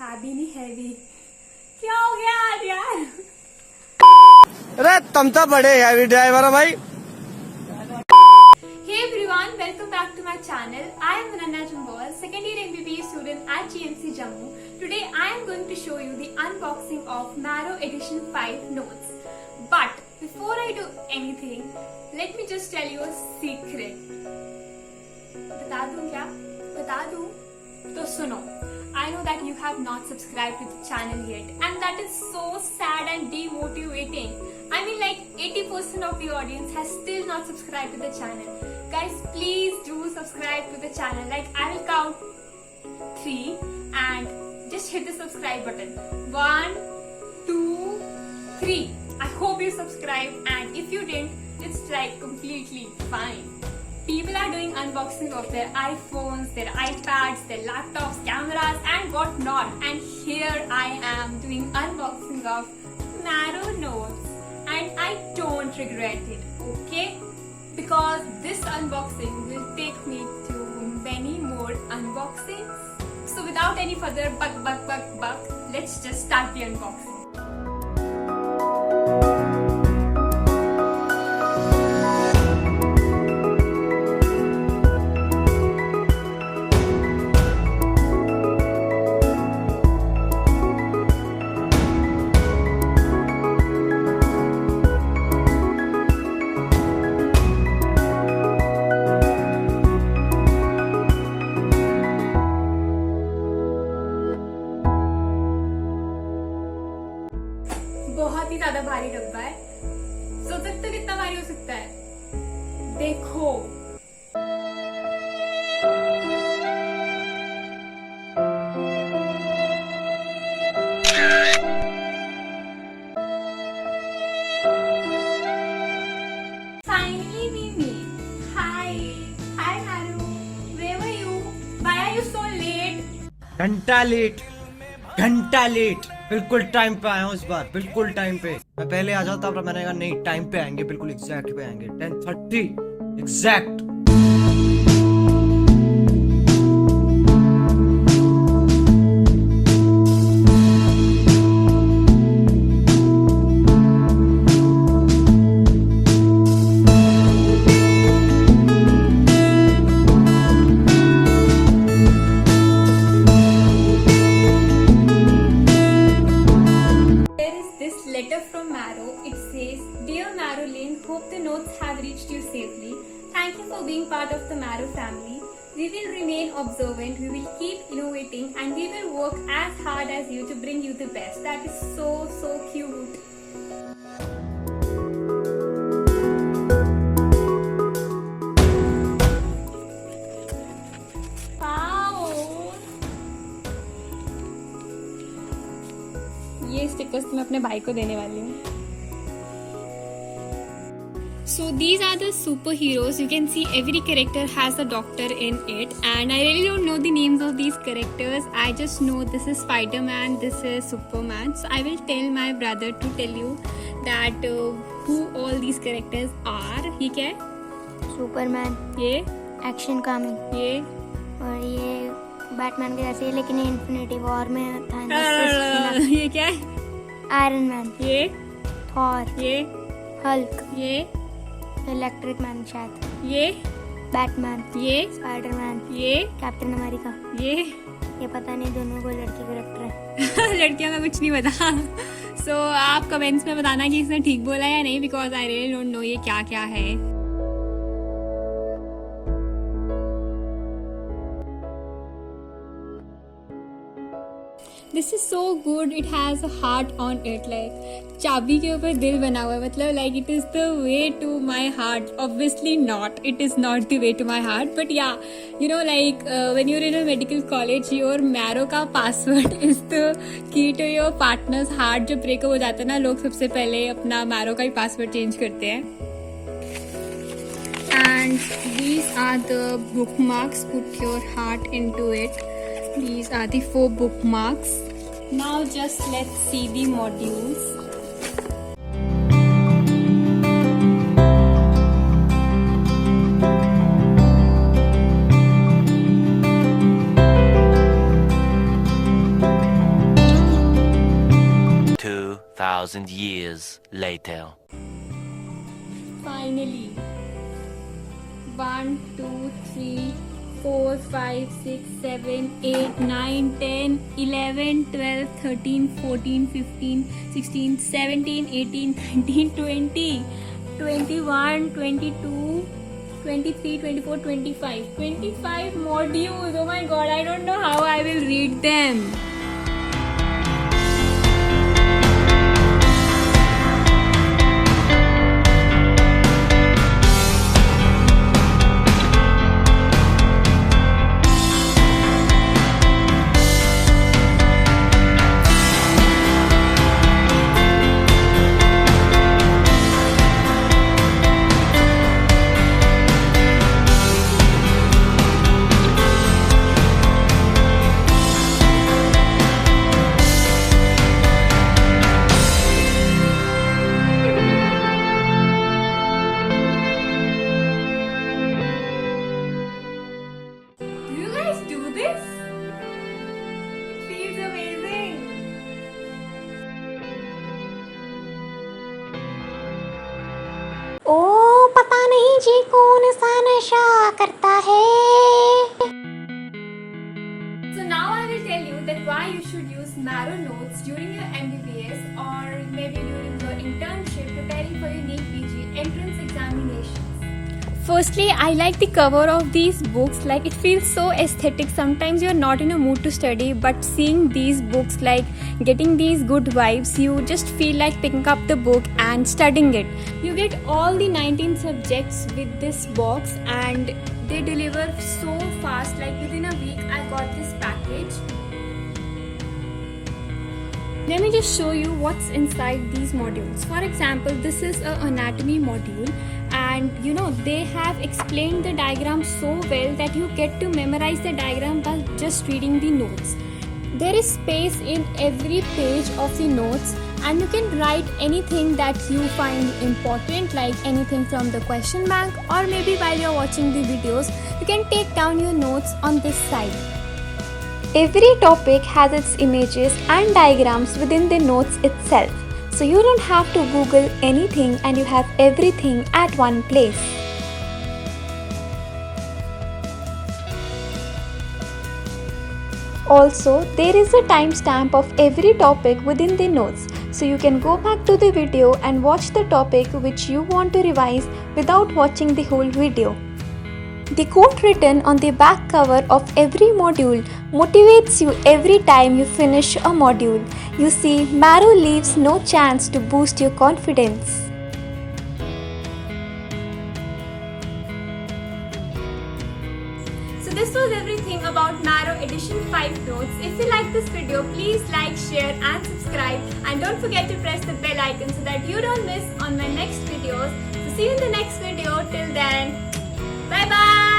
Heavy नहीं heavy. क्या हो गया आज यार? अरे तुम तो बड़े हैवी ड्राइवर हो भाई। Hey everyone, welcome back to my channel. I am Ananya Jambal, second year MBBS student at GMC Jammu. Today I am going to show you the unboxing of Marrow Edition 5 notes. But before I do anything, let me just tell you a secret. बता दूं क्या? बता दूं? तो सुनो. I know that you have not subscribed to the channel yet, and that is so sad and demotivating. I mean, like 80% of the audience has still not subscribed to the channel. Guys, please do subscribe to the channel. Like, I will count 3 and just hit the subscribe button. 1, 2, 3. I hope you subscribe, and if you didn't, it's like completely fine. People are doing unboxing of their iPhones, their iPads, their laptops, cameras and whatnot. And here I am doing unboxing of Marrow notes. And I don't regret it, okay? Because this unboxing will take me to many more unboxings. So without any further buck, let's just start the unboxing. बहुत ही ज्यादा भारी डब्बा है। सोच सकते हो कितना भारी हो सकता है? देखो, finally we meet. Hi Maru, where were you? Why are you so late? घंटा लेट बिल्कुल टाइम पे आया हूँ इस बार, बिल्कुल टाइम पे। मैं पहले आ जाता पर मैंने कहा नहीं, टाइम पे आएंगे, बिल्कुल एग्जैक्ट पे आएंगे। 10:30 exact. Letter from Marrow. It says, "Dear Marrow Lane, hope the notes have reached you safely. Thank you for being part of the Marrow family. We will remain observant, we will keep innovating, and we will work as hard as you to bring you the best." That is so cute. Wow. ये stickers मैं अपने भाई को देने वाली हूँ। So these are the superheroes. You can see every character has a doctor in it, and I really don't know the names of these characters. I just know this is Spider-Man, this is Superman. So I will tell my brother to tell you that who all these characters are. ठीक है? Superman, ये action comic, ये और ये Batman के जैसे, लेकिन ये इन्फिनिटी वॉर में था। ये क्या है? आयरन मैन, ये थॉर, ये हल्क, ये इलेक्ट्रिक मैन, शायद ये बैटमैन, ये स्पाइडरमैन, ये कैप्टन अमेरिका। ये पता नहीं, दोनों को लड़की कैरेक्टर है। लड़कियों का कुछ नहीं पता। सो आप कमेंट्स में बताना कि इसने ठीक बोला या नहीं, because I really don't know ये क्या क्या है। This is so good. It has a heart on it, like चाबी के ऊपर दिल बना हुआ है। मतलब like it is the way to my heart. Obviously not, it is not the way to my heart, but yeah you know like when you're in a medical college, your marrow का password is the key to your partners heart. जब breakup हो जाता है ना, लोग सबसे पहले अपना मैरो का ही पासवर्ड चेंज करते हैं। And these are the bookmarks, put your heart into it. These are the 4 bookmarks. Now just let's see the modules. 2,000 years later. Finally. 1, 2, 3, 4, 5, 6, 7, 8, 9, 10, 11, 12, 13, 14, 15, 16, 17, 18, 19, 20, 21, 22, 23, 24, 25. 25 modules. Oh my god, I don't know how I will read them. Do you guys do this? It feels amazing. ओ पता नहीं जी कौन सा नशा करता है. So now I will tell you that why you should use Marrow notes during your MBBS or maybe during your internship preparing for your NEET PG entrance examinations. Firstly, I like the cover of these books. Like, it feels so aesthetic. Sometimes you're not in a mood to study, but seeing these books, like getting these good vibes, you just feel like picking up the book and studying it. You get all the 19 subjects with this box and they deliver so fast. Like within a week I got this package. Let me just show you what's inside these modules. For example, this is an anatomy module, and you know, they have explained the diagram so well that you get to memorize the diagram by just reading the notes. There is space in every page of the notes, and you can write anything that you find important, like anything from the question bank, or maybe while you're watching the videos, you can take down your notes on this side. Every topic has its images and diagrams within the notes itself, so you don't have to Google anything and you have everything at one place. Also, there is a timestamp of every topic within the notes, so you can go back to the video and watch the topic which you want to revise without watching the whole video. The quote written on the back cover of every module motivates you every time you finish a module. You see, Marrow leaves no chance to boost your confidence. So this was everything about Marrow Edition 5 notes. If you like this video, please like, share and subscribe, and don't forget to press the bell icon so that you don't miss on my next videos. So see you in the next video. Till then, bye bye.